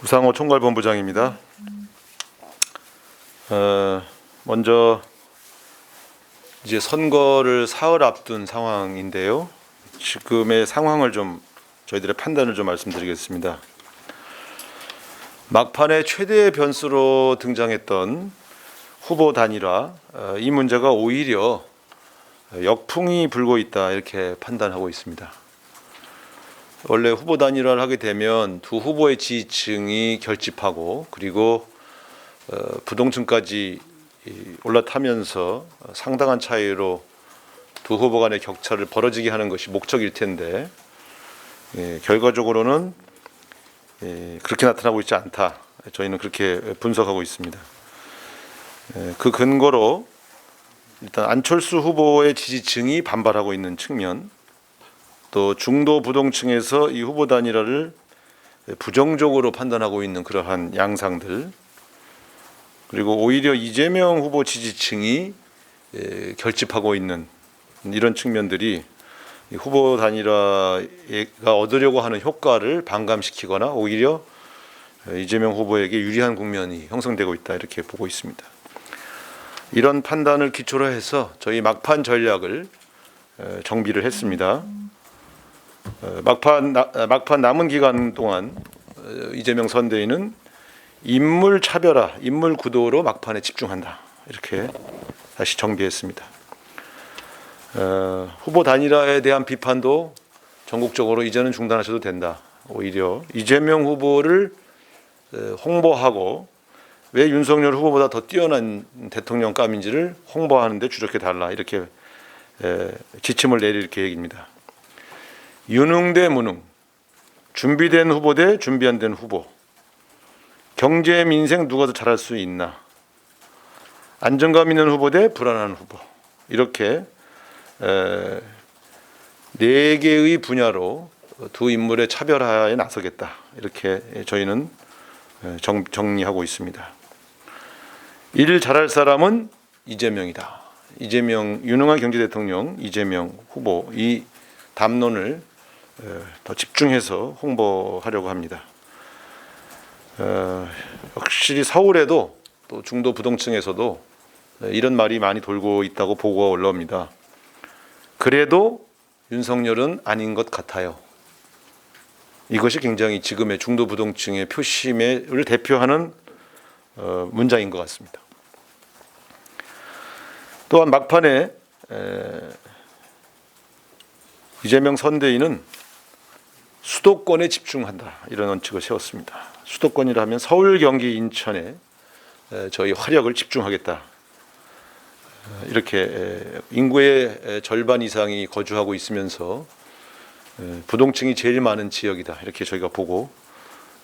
우상호 총괄본부장입니다. 먼저 이제 선거를 사흘 앞둔 상황인데요. 지금의 상황을 좀 저희들의 판단을 좀 말씀드리겠습니다. 막판에 최대의 변수로 등장했던 후보 단일화, 이 문제가 오히려 역풍이 불고 있다 이렇게 판단하고 있습니다. 원래 후보 단일화를 하게 되면 두 후보의 지지층이 결집하고 그리고 부동층까지 올라타면서 상당한 차이로 두 후보 간의 격차를 벌어지게 하는 것이 목적일 텐데 결과적으로는 그렇게 나타나고 있지 않다. 저희는 그렇게 분석하고 있습니다. 그 근거로 일단 안철수 후보의 지지층이 반발하고 있는 측면, 또 중도 부동층에서 이 후보 단일화를 부정적으로 판단하고 있는 그러한 양상들, 그리고 오히려 이재명 후보 지지층이 결집하고 있는 이런 측면들이 후보 단일화가 얻으려고 하는 효과를 반감시키거나 오히려 이재명 후보에게 유리한 국면이 형성되고 있다 이렇게 보고 있습니다. 이런 판단을 기초로 해서 저희 막판 전략을 정비를 했습니다. 막판 남은 기간 동안 이재명 선대위는 인물 차별화, 인물 구도로 막판에 집중한다 이렇게 다시 정비했습니다. 후보 단일화에 대한 비판도 전국적으로 이제는 중단하셔도 된다. 오히려 이재명 후보를 홍보하고 왜 윤석열 후보보다 더 뛰어난 대통령감인지를 홍보하는 데 주력해 달라 이렇게 지침을 내릴 계획입니다. 유능 대 무능, 준비된 후보 대 준비 안 된 후보, 경제 민생 누가 더 잘할 수 있나, 안정감 있는 후보 대 불안한 후보, 이렇게 네 개의 분야로 두 인물의 차별화에 나서겠다 이렇게 저희는 정리하고 있습니다. 일 잘할 사람은 이재명이다. 이재명, 유능한 경제 대통령 이재명 후보, 이 담론을 더 집중해서 홍보하려고 합니다. 확실히 서울에도 또 중도 부동층에서도 이런 말이 많이 돌고 있다고 보고가 올라옵니다. 그래도 윤석열은 아닌 것 같아요. 이것이 굉장히 지금의 중도 부동층의 표심을 대표하는 문장인 것 같습니다. 또한 막판에 이재명 선대위는 수도권에 집중한다 이런 원칙을 세웠습니다. 수도권이라 하면 서울, 경기, 인천에 저희 화력을 집중하겠다. 이렇게 인구의 절반 이상이 거주하고 있으면서 부동층이 제일 많은 지역이다 이렇게 저희가 보고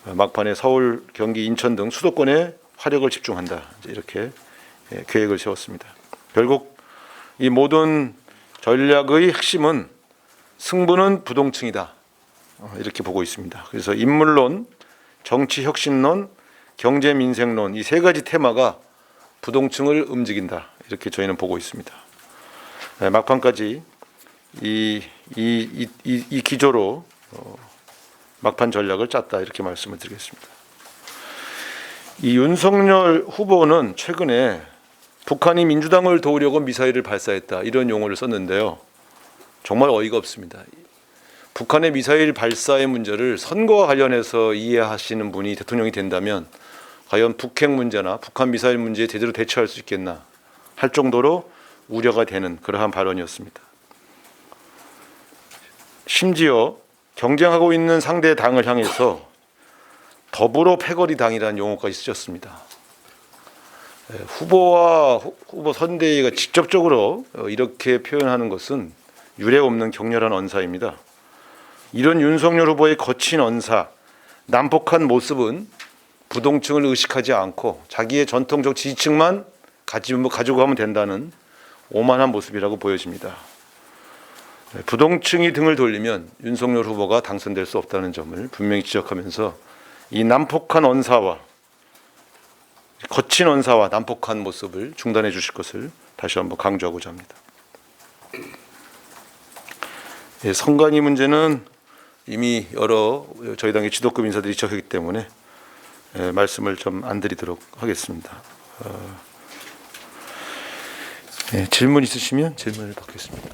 막판에 서울, 경기, 인천 등 수도권에 화력을 집중한다 이렇게 계획을 세웠습니다. 결국 이 모든 전략의 핵심은 승부는 부동층이다 이렇게 보고 있습니다. 그래서 인물론, 정치혁신론, 경제민생론 이 세 가지 테마가 부동층을 움직인다 이렇게 저희는 보고 있습니다. 막판까지 이 기조로 막판 전략을 짰다 이렇게 말씀을 드리겠습니다. 이 윤석열 후보는 최근에 북한이 민주당을 도우려고 미사일을 발사했다 이런 용어를 썼는데요. 정말 어이가 없습니다. 북한의 미사일 발사의 문제를 선거와 관련해서 이해하시는 분이 대통령이 된다면 과연 북핵 문제나 북한 미사일 문제에 제대로 대처할 수 있겠나 할 정도로 우려가 되는 그러한 발언이었습니다. 심지어 경쟁하고 있는 상대 당을 향해서 더불어 패거리 당이라는 용어까지 쓰셨습니다. 후보와 후보 선대위가 직접적으로 이렇게 표현하는 것은 유례 없는 격렬한 언사입니다. 이런 윤석열 후보의 거친 언사, 난폭한 모습은 부동층을 의식하지 않고 자기의 전통적 지지층만 가지고 가면 된다는 오만한 모습이라고 보여집니다. 부동층이 등을 돌리면 윤석열 후보가 당선될 수 없다는 점을 분명히 지적하면서 이 난폭한 언사와 거친 언사와 난폭한 모습을 중단해 주실 것을 다시 한번 강조하고자 합니다. 선관위 문제는 이미 여러 저희 당의 지도급 인사들이 지적했기 때문에 말씀을 좀 안 드리도록 하겠습니다. 질문 있으시면 질문을 받겠습니다.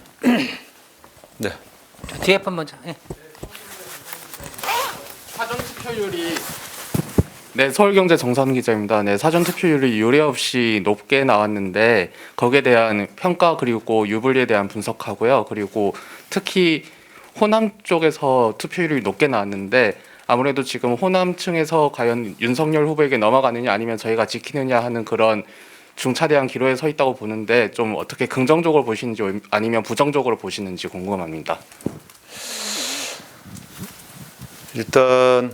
네. 뒤에 분 먼저. 예. 사전 투표율이 서울경제 정선 기자입니다. 사전 투표율이 유례 없이 높게 나왔는데 거기에 대한 평가 그리고 유불리에 대한 분석하고요. 그리고 특히 호남 쪽에서 투표율이 높게 나왔는데 아무래도 지금 호남층에서 과연 윤석열 후보에게 넘어가느냐 아니면 저희가 지키느냐 하는 그런 중차대한 기로에 서 있다고 보는데 좀 어떻게 긍정적으로 보시는지 아니면 부정적으로 보시는지 궁금합니다. 일단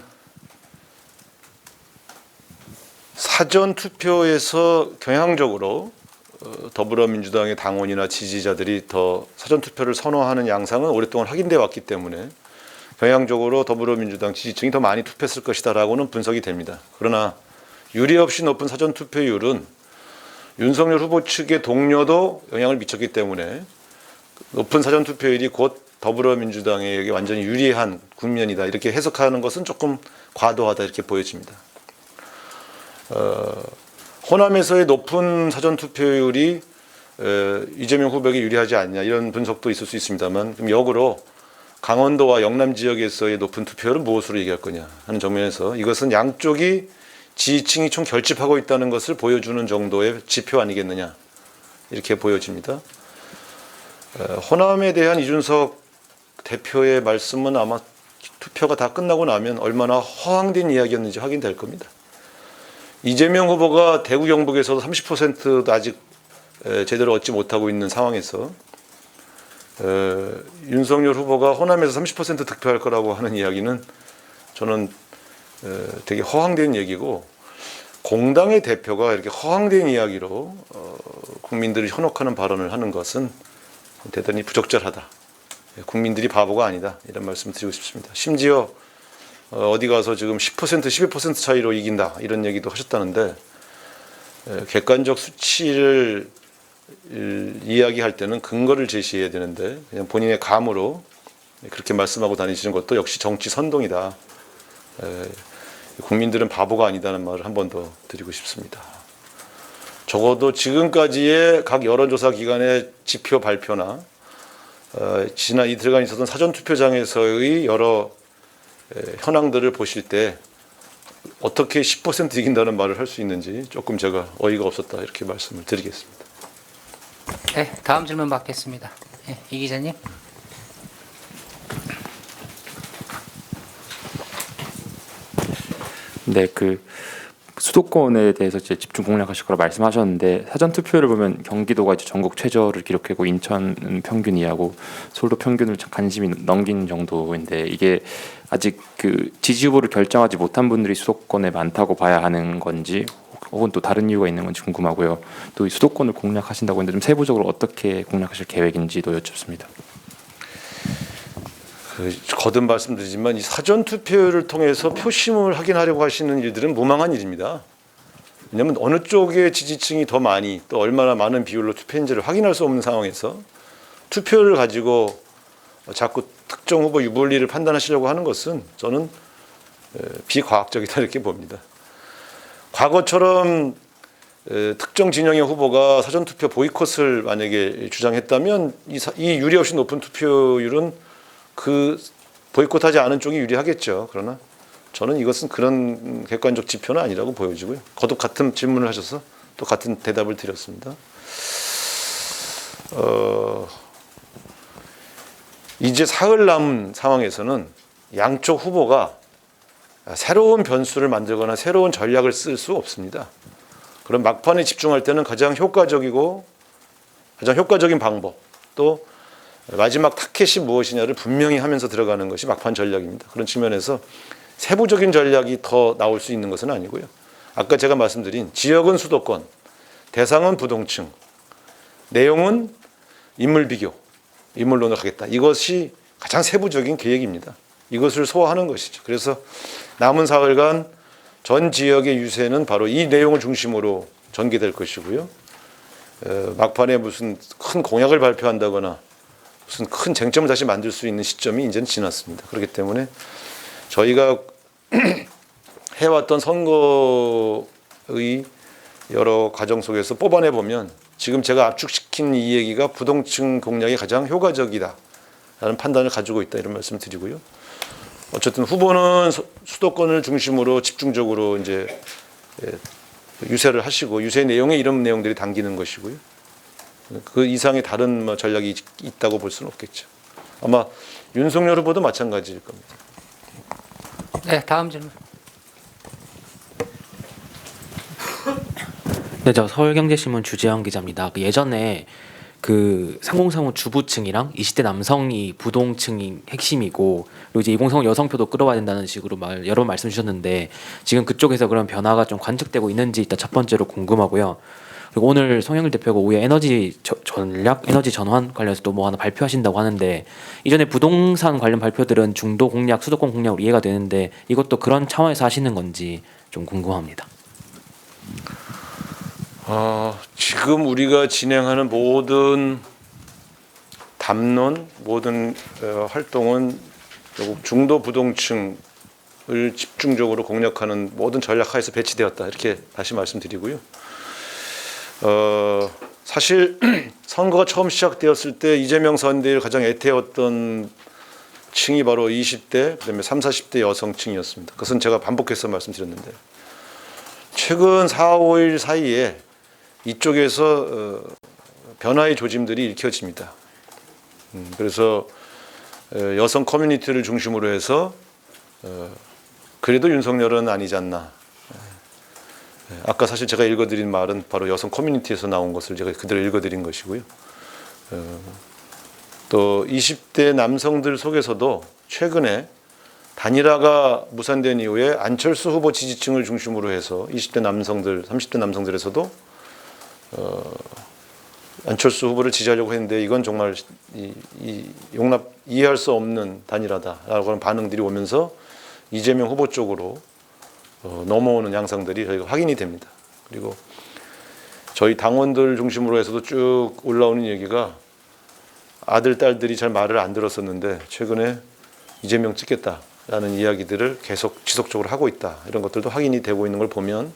사전 투표에서 경향적으로 더불어민주당의 당원이나 지지자들이 더 사전 투표를 선호하는 양상은 오랫동안 확인돼 왔기 때문에 경향적으로 더불어민주당 지지층이 더 많이 투표했을 것이다라고는 분석이 됩니다. 그러나 유례 없이 높은 사전 투표율은 윤석열 후보 측의 동료도 영향을 미쳤기 때문에 높은 사전 투표율이 곧 더불어민주당에게 완전히 유리한 국면이다 이렇게 해석하는 것은 조금 과도하다 이렇게 보여집니다. 호남에서의 높은 사전 투표율이 이재명 후보에게 유리하지 않냐 이런 분석도 있을 수 있습니다만 그럼 역으로 강원도와 영남 지역에서의 높은 투표율은 무엇으로 얘기할 거냐 하는 정면에서 이것은 양쪽이 지지층이 총 결집하고 있다는 것을 보여주는 정도의 지표 아니겠느냐 이렇게 보여집니다. 호남에 대한 이준석 대표의 말씀은 아마 투표가 다 끝나고 나면 얼마나 허황된 이야기였는지 확인될 겁니다. 이재명 후보가 대구 경북에서도 30%도 아직 제대로 얻지 못하고 있는 상황에서 윤석열 후보가 호남에서 30% 득표할 거라고 하는 이야기는 저는 되게 허황된 얘기고 공당의 대표가 이렇게 허황된 이야기로 국민들을 현혹하는 발언을 하는 것은 대단히 부적절하다. 국민들이 바보가 아니다. 이런 말씀 드리고 싶습니다. 심지어 어디 가서 지금 10%, 12% 차이로 이긴다. 이런 얘기도 하셨다는데 객관적 수치를 이야기할 때는 근거를 제시해야 되는데 그냥 본인의 감으로 그렇게 말씀하고 다니시는 것도 역시 정치 선동이다. 국민들은 바보가 아니다는 말을 한 번 더 드리고 싶습니다. 적어도 지금까지의 각 여론조사 기관의 지표 발표나 지난 이틀간 있었던 사전투표장에서의 여러 현황들을 보실 때 어떻게 10% 이긴다는 말을 할 수 있는지 조금 제가 어이가 없었다 이렇게 말씀을 드리겠습니다. 네, 다음 질문 받겠습니다. 네, 이 기자님. 네, 수도권에 대해서 이제 집중 공략하실 거라 말씀하셨는데 사전 투표를 보면 경기도가 이제 전국 최저를 기록하고 인천은 평균 이하고 서울도 평균을 간신히 넘긴 정도인데 이게 아직 지지 후보를 결정하지 못한 분들이 수도권에 많다고 봐야 하는 건지 혹은 또 다른 이유가 있는 건지 궁금하고요. 또 수도권을 공략하신다고 했는데 좀 세부적으로 어떻게 공략하실 계획인지도 여쭙습니다. 거듭 말씀드리지만 이 사전 투표를 통해서 표심을 확인하려고 하시는 일들은 무망한 일입니다. 왜냐하면 어느 쪽의 지지층이 더 많이 또 얼마나 많은 비율로 투표했는지를 확인할 수 없는 상황에서 투표를 가지고 자꾸 특정 후보 유불리를 판단하시려고 하는 것은 저는 비과학적이다 이렇게 봅니다. 과거처럼 특정 진영의 후보가 사전 투표 보이콧을 만약에 주장했다면 이 유례 없이 높은 투표율은 보이콧하지 않은 쪽이 유리하겠죠. 그러나 저는 이것은 그런 객관적 지표는 아니라고 보여지고요. 거듭 같은 질문을 하셔서 또 같은 대답을 드렸습니다. 이제 사흘 남은 상황에서는 양쪽 후보가 새로운 변수를 만들거나 새로운 전략을 쓸 수 없습니다. 그럼 막판에 집중할 때는 가장 효과적이고 가장 효과적인 방법 또 마지막 타켓이 무엇이냐를 분명히 하면서 들어가는 것이 막판 전략입니다. 그런 측면에서 세부적인 전략이 더 나올 수 있는 것은 아니고요. 아까 제가 말씀드린 지역은 수도권, 대상은 부동층, 내용은 인물 비교, 인물론을 하겠다. 이것이 가장 세부적인 계획입니다. 이것을 소화하는 것이죠. 그래서 남은 사흘간 전 지역의 유세는 바로 이 내용을 중심으로 전개될 것이고요. 막판에 무슨 큰 공약을 발표한다거나 무슨 큰 쟁점을 다시 만들 수 있는 시점이 이제는 지났습니다. 그렇기 때문에 저희가 해왔던 선거의 여러 과정 속에서 뽑아내 보면 지금 제가 압축시킨 이 얘기가 부동층 공략이 가장 효과적이다라는 판단을 가지고 있다 이런 말씀을 드리고요. 어쨌든 후보는 수도권을 중심으로 집중적으로 이제 유세를 하시고 유세 내용에 이런 내용들이 담기는 것이고요. 그 이상의 다른 뭐 전략이 있다고 볼 수는 없겠죠. 아마 윤석열 후보도 마찬가지일 겁니다. 네, 다음 질문. 네, 저 서울경제신문 주재영 기자입니다. 예전에 그 3035 주부층이랑 20대 남성이 부동층이 핵심이고 그리고 이제 2030 여성표도 끌어와야 된다는 식으로 여러 번 말씀 주셨는데 지금 그쪽에서 그런 변화가 좀 관측되고 있는지 일단 첫 번째로 궁금하고요. 그리고 오늘 송영길 대표가 오후에 에너지 전략, 에너지 전환 관련해서도 뭐 하나 발표하신다고 하는데 이전에 부동산 관련 발표들은 중도 공략, 수도권 공략으로 이해가 되는데 이것도 그런 차원에서 하시는 건지 좀 궁금합니다. 지금 우리가 진행하는 모든 담론, 모든 활동은 결국 중도 부동층을 집중적으로 공략하는 모든 전략하에서 배치되었다 이렇게 다시 말씀드리고요. 사실 선거가 처음 시작되었을 때 이재명 선대위를 가장 애태웠던 층이 바로 20대, 그다음에 30, 40대 여성층이었습니다. 그것은 제가 반복해서 말씀드렸는데 최근 4, 5일 사이에 이쪽에서 변화의 조짐들이 읽혀집니다. 그래서 여성 커뮤니티를 중심으로 해서 그래도 윤석열은 아니지 않나. 아까 사실 제가 읽어드린 말은 바로 여성 커뮤니티에서 나온 것을 제가 그대로 읽어드린 것이고요. 또 20대 남성들 속에서도 최근에 단일화가 무산된 이후에 안철수 후보 지지층을 중심으로 해서 20대 남성들, 30대 남성들에서도 안철수 후보를 지지하려고 했는데 이건 정말 이해할 수 없는 단일화다라고 하는 반응들이 오면서 이재명 후보 쪽으로 넘어오는 양상들이 저희가 확인이 됩니다. 그리고 저희 당원들 중심으로 해서도 쭉 올라오는 얘기가 아들, 딸들이 잘 말을 안 들었었는데 최근에 이재명 찍겠다라는 이야기들을 계속 지속적으로 하고 있다. 이런 것들도 확인이 되고 있는 걸 보면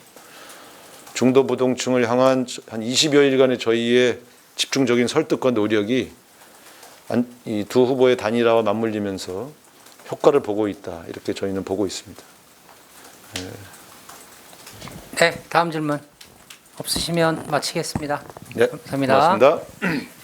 중도 부동층을 향한 한 20여일간의 저희의 집중적인 설득과 노력이 이 두 후보의 단일화와 맞물리면서 효과를 보고 있다. 이렇게 저희는 보고 있습니다. 네, 다음 질문 없으시면 마치겠습니다. 네, 감사합니다. 고맙습니다.